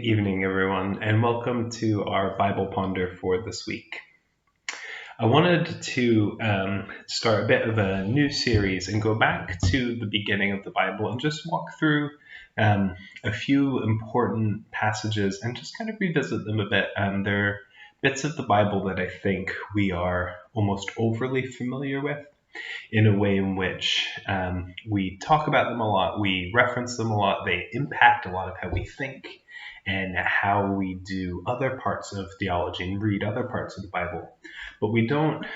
evening, everyone, and welcome to our Bible Ponder for this week. I wanted to start a bit of a new series and go back to the beginning of the Bible and just walk through a few important passages and just kind of revisit them a bit. There are bits of the Bible that I think we are almost overly familiar with, in a way in which we talk about them a lot, we reference them a lot, they impact a lot of how we think and how we do other parts of theology and read other parts of the Bible. But we don't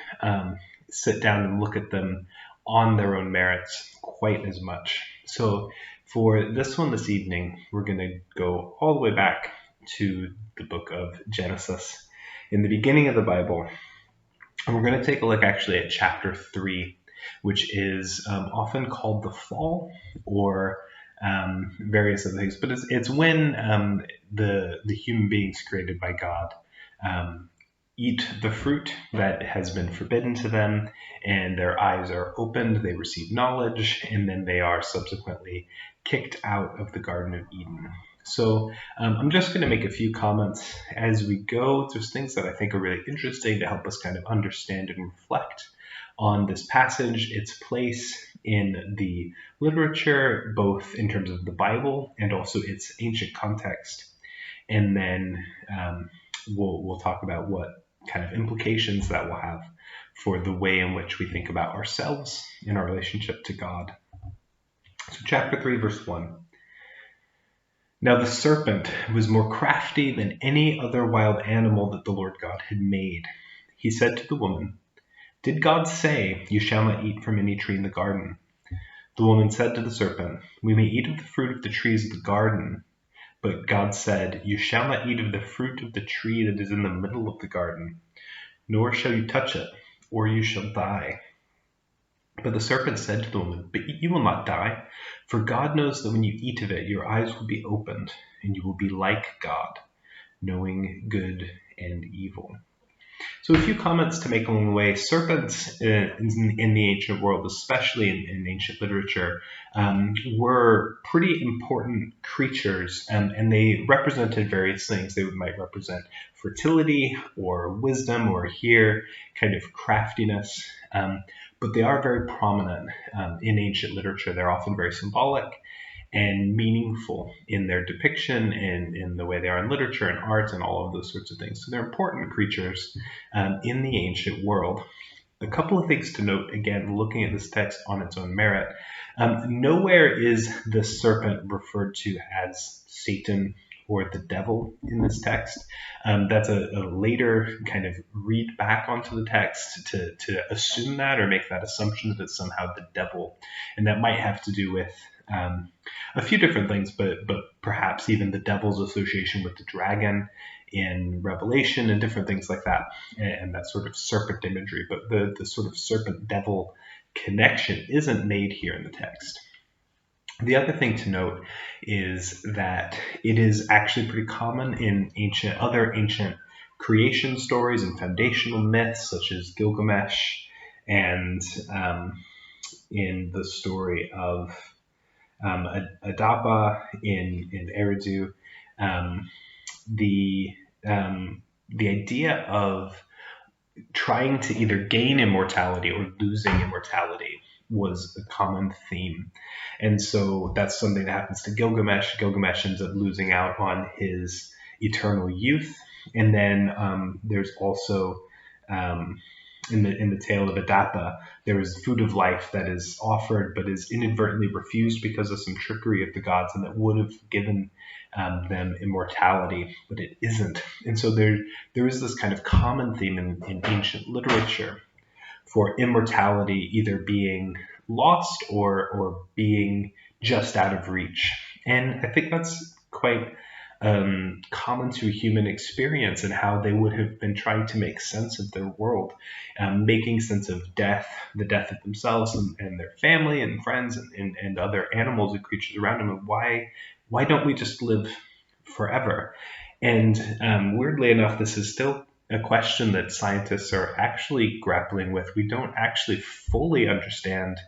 sit down and look at them on their own merits quite as much. So for this one this evening, we're going to go all the way back to the book of Genesis, in the beginning of the Bible. And we're going to take a look actually at chapter 3, which is often called the fall or various other things. But it's when the human beings created by God eat the fruit that has been forbidden to them, and their eyes are opened, they receive knowledge, and then they are subsequently kicked out of the Garden of Eden. So I'm just going to make a few comments as we go. There's things that I think are really interesting to help us kind of understand and reflect on this passage, its place in the literature, both in terms of the Bible and also its ancient context. And then we'll talk about what kind of implications that will have for the way in which we think about ourselves in our relationship to God. So chapter 3, verse 1. Now the serpent was more crafty than any other wild animal that the Lord God had made. He said to the woman, "Did God say, 'You shall not eat from any tree in the garden'?" The woman said to the serpent, "We may eat of the fruit of the trees of the garden." But God said, "You shall not eat of the fruit of the tree that is in the middle of the garden, nor shall you touch it, or you shall die." But the serpent said to the woman, "But you will not die, for God knows that when you eat of it, your eyes will be opened, and you will be like God, knowing good and evil." So a few comments to make along the way. Serpents in the ancient world, especially in ancient literature, were pretty important creatures, and they represented various things. They might represent fertility or wisdom, or here kind of craftiness. But they are very prominent in ancient literature. They're often very symbolic and meaningful in their depiction and in the way they are in literature and art and all of those sorts of things. So they're important creatures in the ancient world. A couple of things to note, again, looking at this text on its own merit. Nowhere is the serpent referred to as Satan or the devil in this text. That's a later kind of read back onto the text to assume that or make that assumption that it's somehow the devil. And that might have to do with a few different things, but perhaps even the devil's association with the dragon in Revelation and different things like that, and that sort of serpent imagery. But the sort of serpent-devil connection isn't made here in the text. The other thing to note is that it is actually pretty common in other ancient creation stories and foundational myths, such as Gilgamesh, and in the story of Adapa in Eridu, the idea of trying to either gain immortality or losing immortality was a common theme. And so that's something that happens to Gilgamesh. Gilgamesh ends up losing out on his eternal youth. And then there's also in the tale of Adapa, there is food of life that is offered but is inadvertently refused because of some trickery of the gods, and that would have given them immortality, but it isn't. And so there is this kind of common theme in ancient literature for immortality either being lost or being just out of reach. And I think that's quite common to human experience and how they would have been trying to make sense of their world, making sense of death, the death of themselves and their family and friends and other animals and creatures around them. And why don't we just live forever? And weirdly enough, this is still a question that scientists are actually grappling with. We don't actually fully understand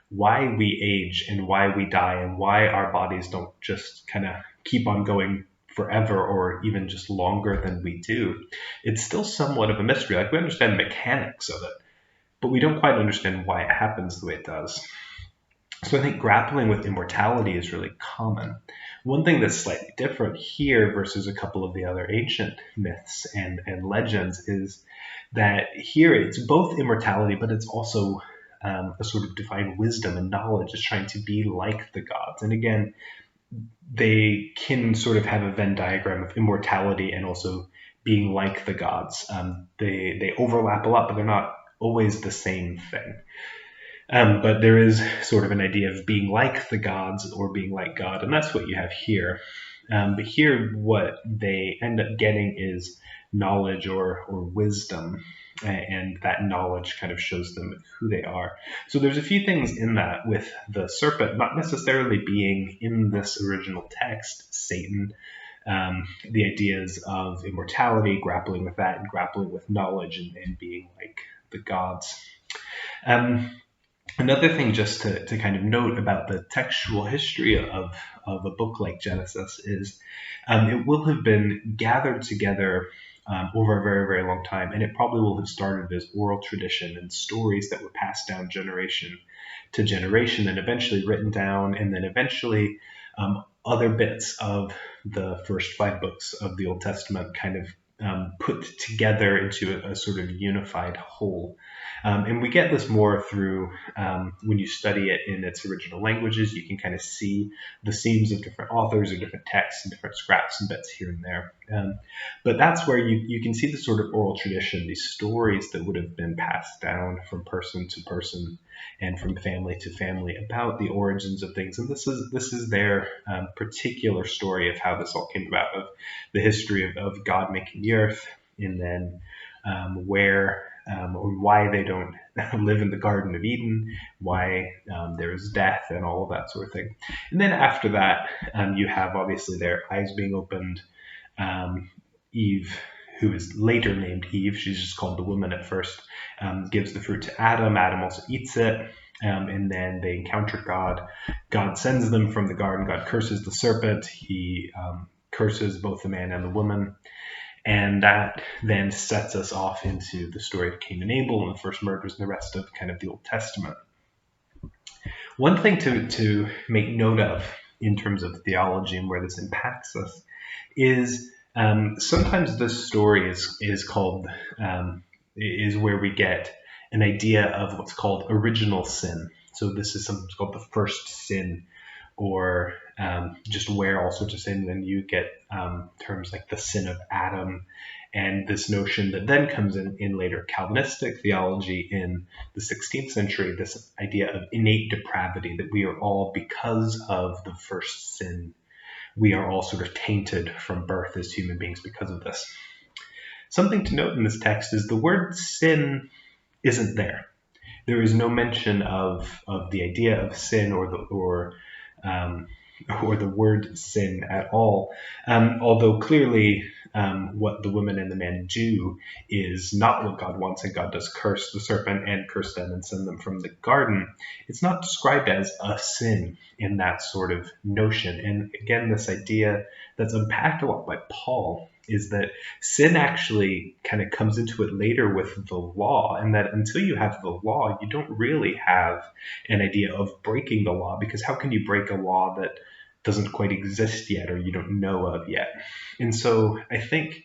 why we age and why we die and why our bodies don't just kind of keep on going forever or even just longer than we do, it's still somewhat of a mystery. Like, we understand the mechanics of it, but we don't quite understand why it happens the way it does. So I think grappling with immortality is really common. One thing that's slightly different here versus a couple of the other ancient myths and legends is that here it's both immortality, but it's also a sort of divine wisdom and knowledge. It's trying to be like the gods. And again, they can sort of have a Venn diagram of immortality and also being like the gods. They overlap a lot, but they're not always the same thing. But there is sort of an idea of being like the gods or being like God, and that's what you have here. But here, what they end up getting is knowledge or wisdom, and that knowledge kind of shows them who they are. So there's a few things in that with the serpent, not necessarily being in this original text, Satan, the ideas of immortality, grappling with that, and grappling with knowledge and being like the gods. Another thing just to kind of note about the textual history of a book like Genesis is it will have been gathered together over a very, very long time, and it probably will have started as oral tradition and stories that were passed down generation to generation and eventually written down, and then eventually other bits of the first 5 books of the Old Testament kind of put together into a sort of unified whole. And we get this more through when you study it in its original languages. You can kind of see the seams of different authors or different texts and different scraps and bits here and there. But that's where you can see the sort of oral tradition, these stories that would have been passed down from person to person and from family to family about the origins of things. And this is their particular story of how this all came about, of the history of God making the earth, and then where or why they don't live in the Garden of Eden, why there is death and all of that sort of thing. And then after that, you have obviously their eyes being opened. Eve, who is later named Eve, she's just called the woman at first, gives the fruit to Adam. Adam also eats it. And then they encounter God. God sends them from the garden. God curses the serpent. He curses both the man and the woman. And that then sets us off into the story of Cain and Abel and the first murders and the rest of kind of the Old Testament. One thing to make note of in terms of theology and where this impacts us is sometimes this story is called, is where we get an idea of what's called original sin. So this is something called the first sin, or just where all sorts of sin. Then you get terms like the sin of Adam, and this notion that then comes in later Calvinistic theology in the 16th century, this idea of innate depravity, that we are all, because of the first sin, we are all sort of tainted from birth as human beings because of this. Something to note in this text is the word sin isn't there. There is no mention of the idea of sin or the word sin at all. Although clearly what the woman and the man do is not what God wants, and God does curse the serpent and curse them and send them from the garden. It's not described as a sin in that sort of notion. And again, this idea that's unpacked a lot by Paul is that sin actually kind of comes into it later with the law, and that until you have the law, you don't really have an idea of breaking the law, because how can you break a law that doesn't quite exist yet or you don't know of yet? And so I think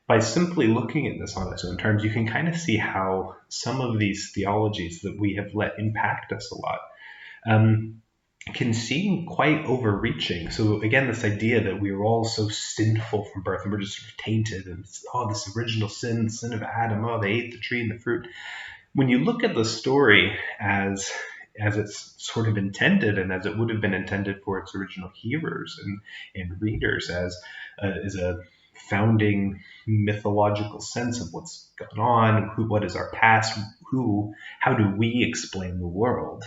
by simply looking at this on its own terms, you can kind of see how some of these theologies that we have let impact us a lot can seem quite overreaching. So again, this idea that we are all so sinful from birth and we're just sort of tainted, and this original sin, the sin of Adam, they ate the tree and the fruit. When you look at the story as it's sort of intended, and as it would have been intended for its original hearers and readers, as a founding mythological sense of what's going on, what is our past, how do we explain the world?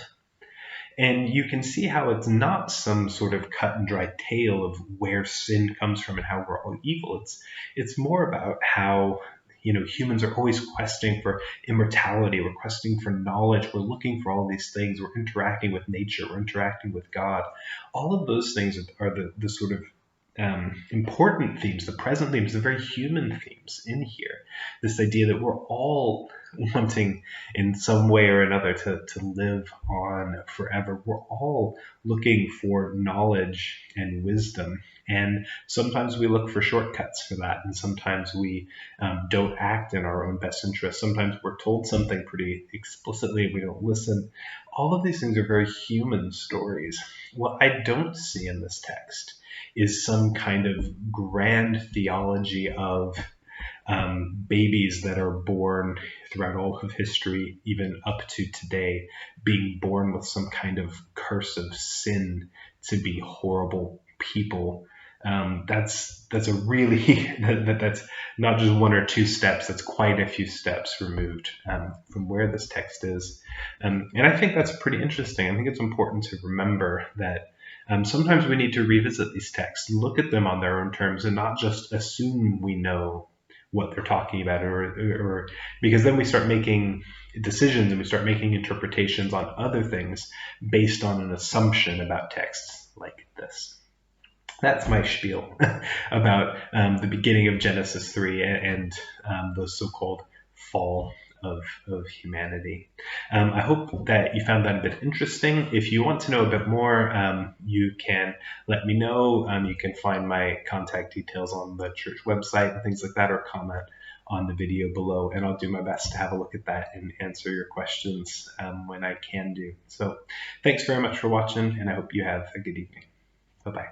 And you can see how it's not some sort of cut and dry tale of where sin comes from and how we're all evil. It's more about how humans are always questing for immortality. We're questing for knowledge. We're looking for all these things. We're interacting with nature. We're interacting with God. All of those things are the sort of important themes, the present themes, the very human themes in here. This idea that we're all wanting in some way or another to live on forever. We're all looking for knowledge and wisdom. And sometimes we look for shortcuts for that. And sometimes we don't act in our own best interest. Sometimes we're told something pretty explicitly and we don't listen. All of these things are very human stories. What I don't see in this text is some kind of grand theology of babies that are born throughout all of history, even up to today, being born with some kind of curse of sin to be horrible people. That's a really that's not just one or two steps. That's quite a few steps removed from where this text is, and I think that's pretty interesting. I think it's important to remember that sometimes we need to revisit these texts, look at them on their own terms, and not just assume we know what they're talking about, or because then we start making decisions and we start making interpretations on other things based on an assumption about texts like this. That's my spiel about the beginning of Genesis 3 and the so-called fall of humanity. I hope that you found that a bit interesting. If you want to know a bit more, you can let me know. You can find my contact details on the church website and things like that, or comment on the video below, and I'll do my best to have a look at that and answer your questions when I can do. So thanks very much for watching, and I hope you have a good evening. Bye-bye.